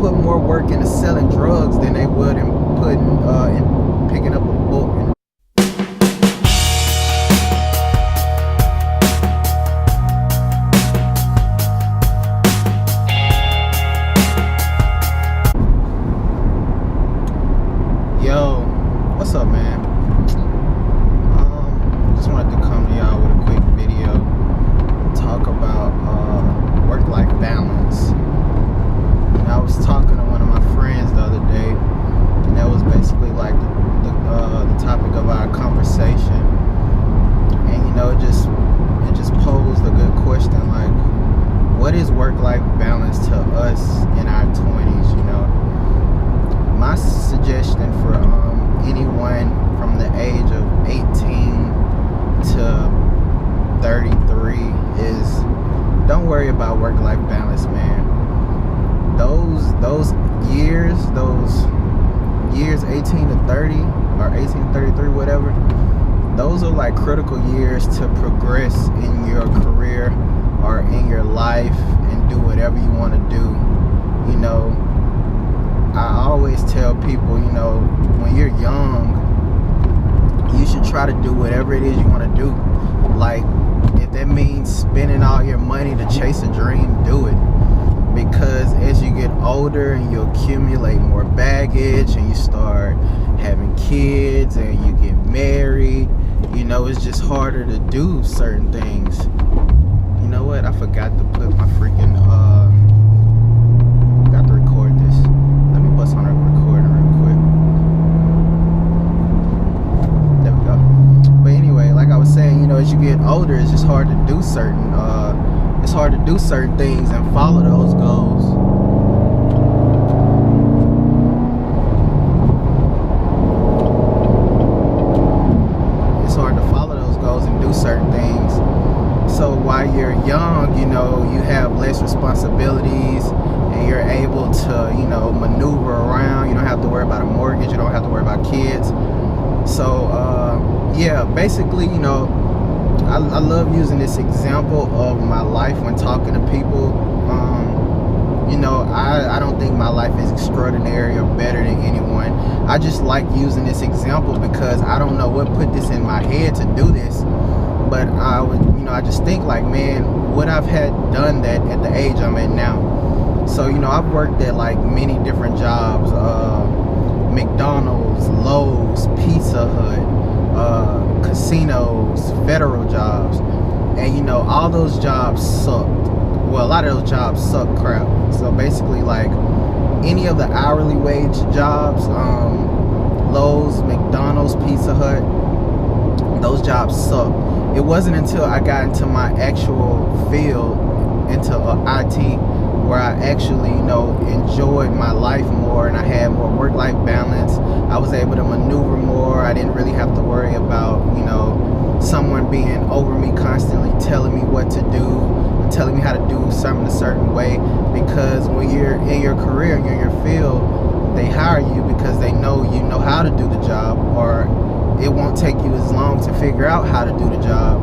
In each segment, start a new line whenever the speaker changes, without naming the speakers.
put more work into selling drugs than they would in picking up a book. Yo, what's up, man? Just wanted to come to y'all with a quick video and talk about work-life balance. And I was talking to one of my friends the other day, and that was basically like the topic of our conversation. And you know, it just posed a good question, like, what is work-life balance to us in our 20s? You know, my suggestion for anyone from the age of 18 to 33 is, don't worry about work-life balance, man. Those years 18 to 30 or 18 to 33, whatever, those are like critical years to progress in your career or in your life and do whatever you want to do. You know, I always tell people, you know, when you're young, you should try to do whatever it is you want to do. Like, if that means spending all your money to chase a dream, do it. Because as you get older and you accumulate more baggage and you start having kids and you get married, you know, it's just harder to do certain things. You know what? I forgot to put my freaking got to record this. Let me bust on a recording real quick. There we go. But anyway, like I was saying, you know, as you get older, it's just hard to do certain things and follow those goals. It's hard to follow those goals and do certain things. So while you're young, you know, you have less responsibilities and you're able to, you know, maneuver around. You don't have to worry about a mortgage. You don't have to worry about kids. So, yeah, basically, you know, I love using this example of my life when talking to people. You know, I don't think my life is extraordinary or better than anyone. I just like using this example because I don't know what put this in my head to do this. But I just think like, man, would I've had done that at the age I'm at now? So, you know, I've worked at like many different jobs, McDonald's, Lowe's, Pizza Hut, casinos, federal jobs, and you know, all those jobs sucked. Well, a lot of those jobs suck crap. So basically, like any of the hourly wage jobs, Lowe's, McDonald's, Pizza Hut, those jobs suck. It wasn't until I got into my actual field, into IT, where I actually, you know, enjoyed my life more and I had more work-life balance. I was able to maneuver more. I didn't really have to worry about, you know, someone being over me constantly telling me what to do, telling me how to do something a certain way. Because when you're in your career and you're in your field, they hire you because they know you know how to do the job, or it won't take you as long to figure out how to do the job.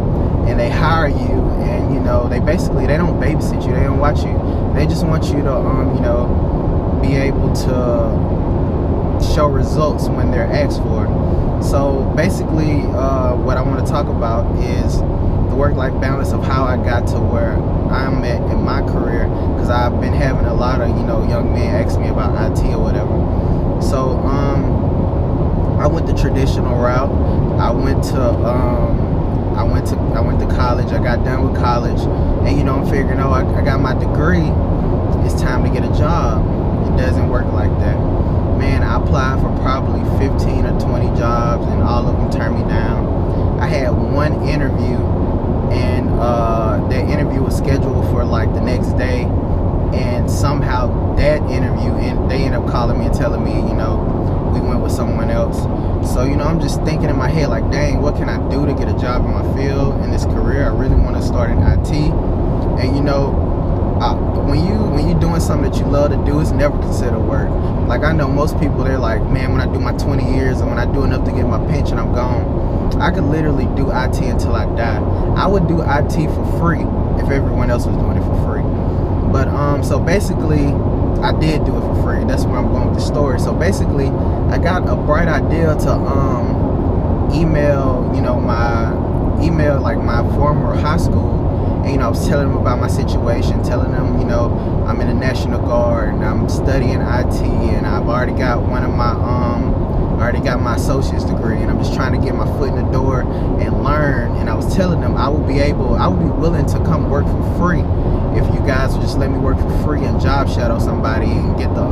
And they hire you, and you know, they don't babysit you, they don't watch you. They just want you to you know, be able to show results when they're asked for. So basically, what I want to talk about is the work-life balance of how I got to where I'm at in my career, because I've been having a lot of, you know, young men ask me about IT or whatever. So I went the traditional route. I went to college. I got done with college, and you know, I'm figuring, oh, I got my degree, it's time to get a job. It doesn't work like that, man. I applied for probably 15 or 20 jobs, and all of them turned me down. I had one interview, and that interview was scheduled for like the next day, and somehow that interview, and they ended up calling me and telling me, you know, we went with someone else. So, you know, I'm just thinking in my head like, dang, what can I do to get a job in my field, in this career? I really want to start in IT. And you know, when you're doing something that you love to do, it's never considered work. Like, I know most people, they're like, man, when I do my 20 years and when I do enough to get my pension, I'm gone. I could literally do IT until I die. I would do IT for free if everyone else was doing it for free. But so basically, I did do it for free. degree. That's where I'm going with the story. So basically, I got a bright idea to email, like my former high school. And, I was telling them about my situation, telling them, I'm in the National Guard and I'm studying IT, and I've already got my associate's degree, and I'm just trying to get my foot in the door and learn. And I was telling them I would be willing to come work for free if you guys would just let me work for free and job shadow somebody and get the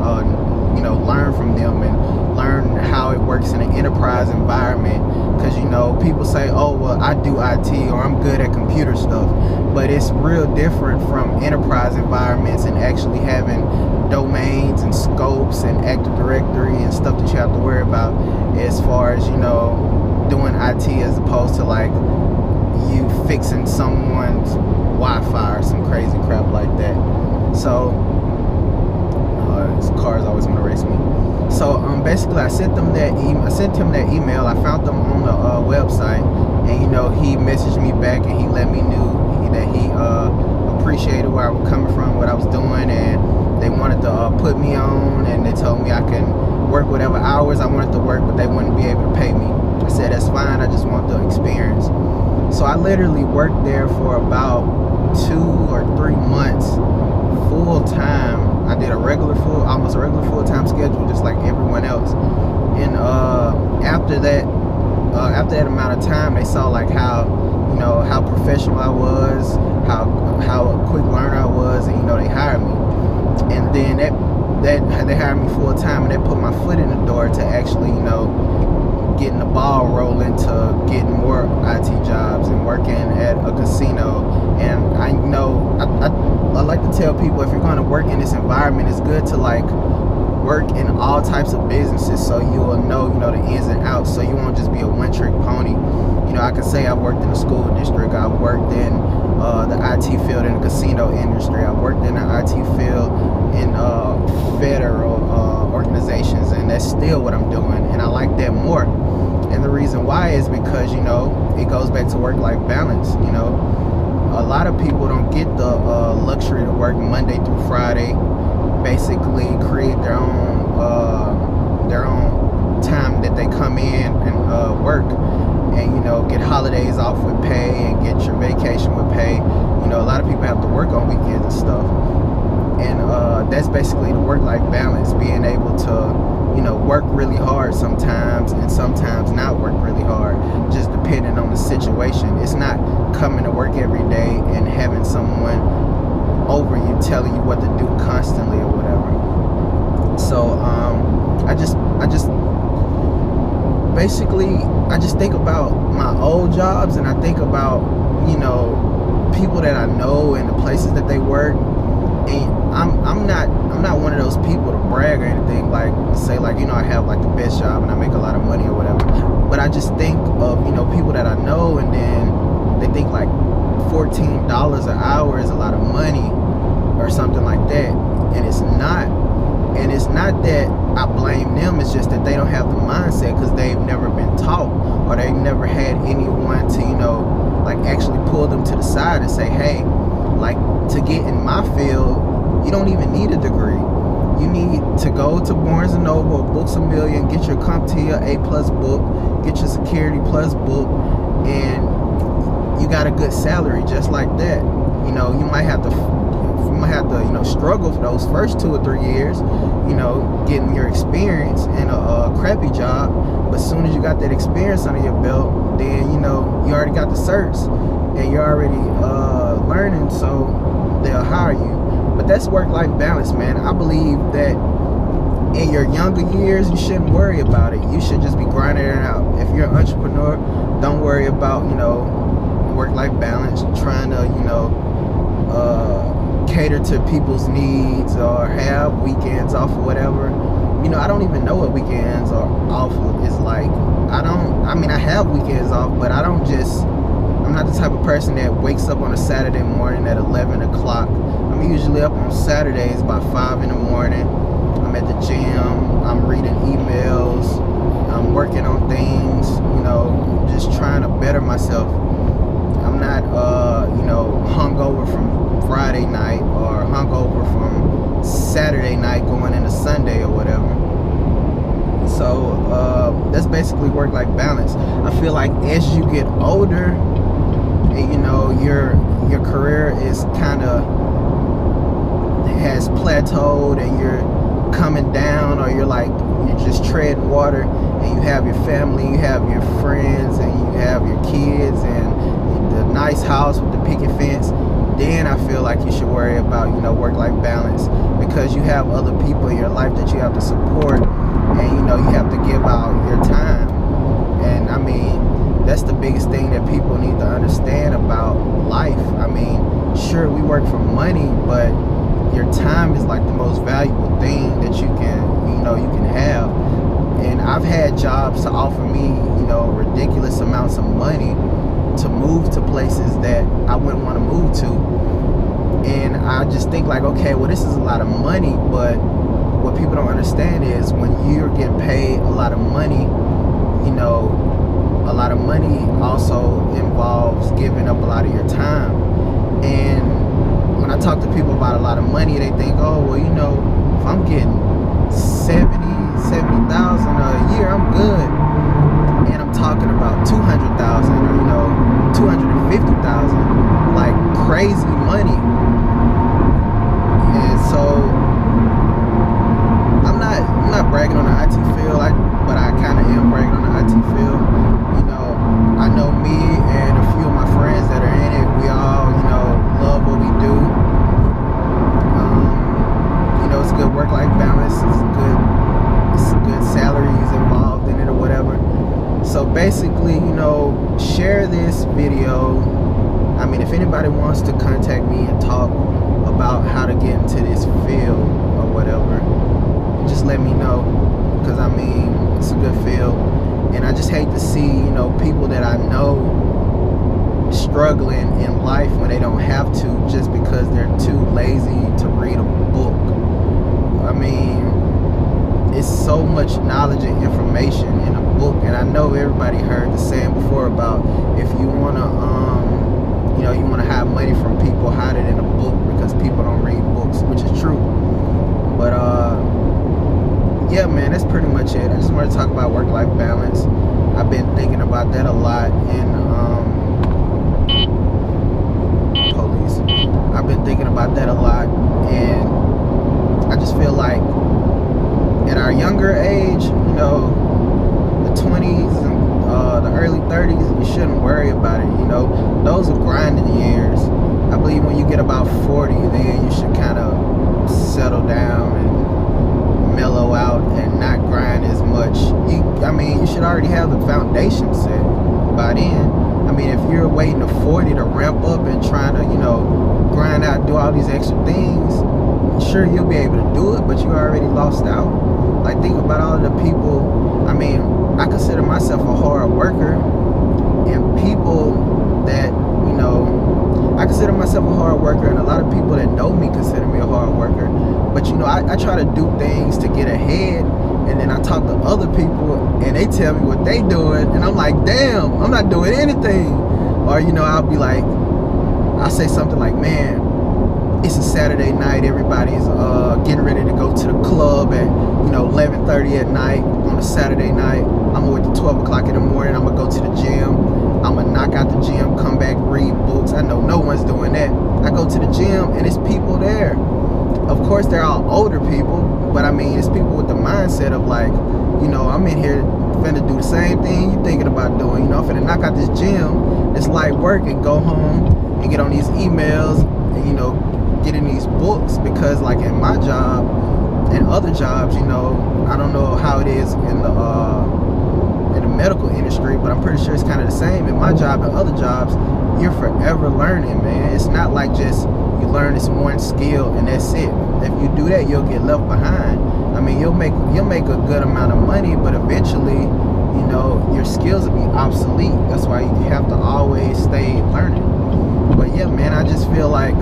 learn from them and learn how it works in an enterprise environment. Because people say, oh well, I do IT or I'm good at computer stuff, but it's real different from enterprise environments and actually having domains and scopes and Active Directory and stuff that you have to worry about as far as doing IT, as opposed to like you fixing someone's Wi-Fi or some crazy crap like that. So cars always want to race me. So basically I sent him that email. I found them on the website, and he messaged me back and he let me know that he appreciated where I was coming from, what I was doing, and they wanted to put me on, and they told me I can work whatever hours I wanted to work, but they wouldn't be able to pay me. I said that's fine, I just want the experience. So I literally worked there for about 2 or 3 months full time. I did almost a regular full-time schedule, just like everyone else. And after that amount of time, they saw like how professional I was, how a quick learner I was, and they hired me. And then they hired me full time, and they put my foot in the door to actually getting the ball rolling to getting more IT jobs and working at a casino. And I like to tell people, if you're going to work in this environment, it's good to like work in all types of businesses, so you will know the ins and outs, so you won't just be a one-trick pony. I can say I've worked in the school district, I've worked in the IT field in the casino industry, I've worked in the IT field in federal organizations, and that's still what I'm doing, and I like that more. And the reason why is because it goes back to work-life balance. A lot of people don't get the luxury to work Monday through Friday, basically create their own time that they come in and work, and get holidays off with pay and get your vacation with pay. A lot of people have to work on weekends and stuff, and that's basically the work-life balance, being able to work really hard sometimes and sometimes not work really hard, just depending on the situation. It's not coming to work every day and having someone over you telling you what to do constantly or whatever. So I just think about my old jobs, and I think about people that I know and the places that they work. And I'm not one of those people to brag or anything, like say like I have like the best job and I make a lot of money or whatever. But I just think of people that I know, and then they think like $14 an hour is a lot of money or something like that, and it's not. And it's not that I blame them, it's just that they don't have the mindset, because they've never been taught, or they've never had anyone to like actually pull them to the side and say, hey, like, to get in my field, you don't even need a degree. You need to go to Barnes & Noble, Books A Million, get your CompTIA A+ book, get your Security Plus book, and you got a good salary just like that. You might have to struggle for those first 2 or 3 years, getting your experience in a crappy job. But as soon as you got that experience under your belt, then you already got the certs and you're already learning, so they'll hire you. But that's work-life balance, man. I believe that in your younger years, you shouldn't worry about it. You should just be grinding it out. If you're an entrepreneur, don't worry about work-life balance, trying to cater to people's needs or have weekends off or whatever. I don't even know what weekends are off is like. I have weekends off, but I'm not the type of person that wakes up on a Saturday morning at 11 o'clock. I'm usually up on Saturdays by 5 in the morning. I'm at the gym, I'm reading emails, I'm working on things, just trying to better myself. I'm not, hungover from Friday night or hungover from Saturday night going into Sunday So that's basically work-life balance. I feel like as you get older, and, you know, your career is kind of has plateaued, and you're coming down, or you're just treading water, and you have your family, you have your friends, and you have your kids, and the nice house with the picket fence, then I feel like you should worry about, you know, work-life balance, because you have other people in your life that you have to support, and, you know, you have to give out your time. And I mean, that's the biggest thing that people need to understand about life. I mean, sure, we work for money, but your time is like the most valuable thing that you can have. And I've had jobs to offer me, you know, ridiculous amounts of money to move to places that I wouldn't want to move to. And I just think like, okay, well, this is a lot of money, but what people don't understand is when you're getting paid a lot of money, you know, a lot of money also involves giving up a lot of your time. And when I talk to people about a lot of money, they think, oh, well, you know, if I'm getting 70,000 a year, I'm good. And I'm talking about 200,000 or, you know, 250,000, like crazy money. And so I'm not bragging on the IT field, but I kind of am bragging on the IT field. You know, I know me and a few of my friends that are in it, we all, you know, love what we do. You know, it's good work-life balance, it's good salaries involved in it or whatever. So basically, you know, share this video. I mean, if anybody wants to contact me and talk about how to get into this field or whatever, just let me know, because I mean, it's a good field. And I just hate to see, you know, people that I know struggling in life when they don't have to, just because they're too lazy to read a book. I mean, it's so much knowledge and information in a book, and I know everybody heard the saying before about if you want to you know, you want to have money from people, hide it in a book, because people don't read books, which is true. But yeah, man, that's pretty much it. I just want to talk about work-life balance. I've been thinking about that a lot, and police. I've been thinking about that a lot, and I just feel like at our younger age, you know, the 20s and the early 30s, you shouldn't worry about it. You know, those are grinding years. I believe when you get about 40, then you should kind of settle down and mellow out and not grind as much. I mean, you should already have the foundation set by then. I mean, if you're waiting to 40 to ramp up and trying to, you know, grind out, do all these extra things, sure, you'll be able to do it, but you already lost out. Like, think about all of the people. I mean, I consider myself a hard worker, and people that, you know, I consider myself a hard worker, and a lot of people that know me consider me a hard worker. But, you know, I try to do things to get ahead, and then I talk to other people, and they tell me what they doing, and I'm like, damn, I'm not doing anything. Or, you know, I'll be like, I'll say something like, man, it's a Saturday night, everybody's getting ready to go to the club at, you know, 11:30 at night on a Saturday night. I'm gonna wait till 12 o'clock in the morning. I'm gonna go to the gym. I'm gonna knock out the gym, come back, read books. I know no one's doing that. I go to the gym and it's people there. Of course, they're all older people, but I mean, it's people with the mindset of like, you know, I'm in here finna do the same thing you thinking about doing. You know, I'm finna knock out this gym, this light work, and go home and get on these emails and, you know, get in these books. Because like in my job and other jobs, you know, I don't know how it is in the medical industry, but I'm pretty sure it's kind of the same. In my job and other jobs, you're forever learning, man. It's not like just you learn this one skill and that's it. If you do that, you'll get left behind. I mean, you'll make a good amount of money, but eventually, you know, your skills will be obsolete. That's why you have to always stay learning. But yeah, man, I just feel like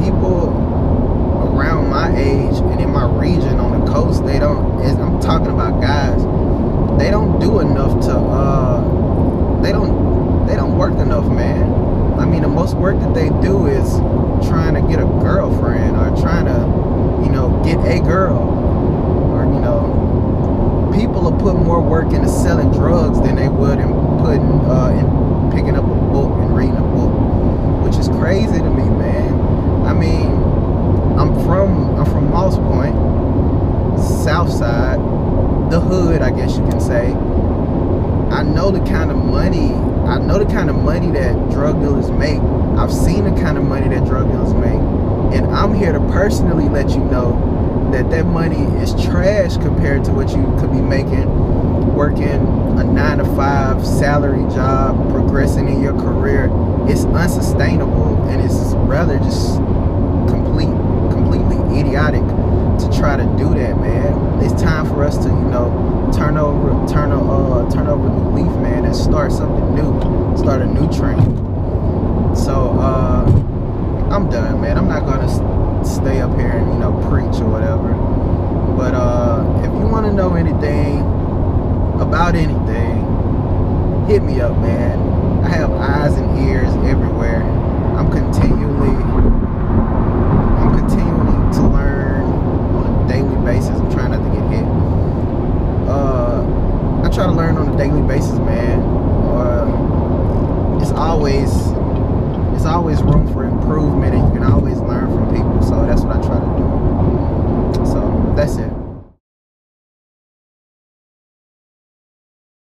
people around my age and in my region on the coast, I'm talking about guys, they don't do enough to they don't work enough, man. I mean, the most work that they do is trying to get a girlfriend or trying to, you know, get a girl, or, you know, put more work into selling drugs than they would in picking up a book and reading a book, which is crazy to me, man. I mean, I'm from Moss Point, South Side, the hood, I guess you can say. I know the kind of money that drug dealers make. I've seen the kind of money that drug dealers make, and I'm here to personally let you know that money is trash compared to what you could be making working a 9-to-5 salary job, progressing in your career. It's unsustainable, and it's rather just completely idiotic to try to do that, man. It's time for us to, turn over a new leaf, man, and start something new, start a new train. So I'm done, man. I'm not gonna stay up here and preach or whatever. But if you want to know anything about anything, hit me up, man. I have eyes and ears everywhere. I'm continuing to learn on a daily basis. I'm trying not to get hit. I try to learn on a daily basis, man. It's always room for improvement, and you can always learn from people. So that's what I try to do. So that's it.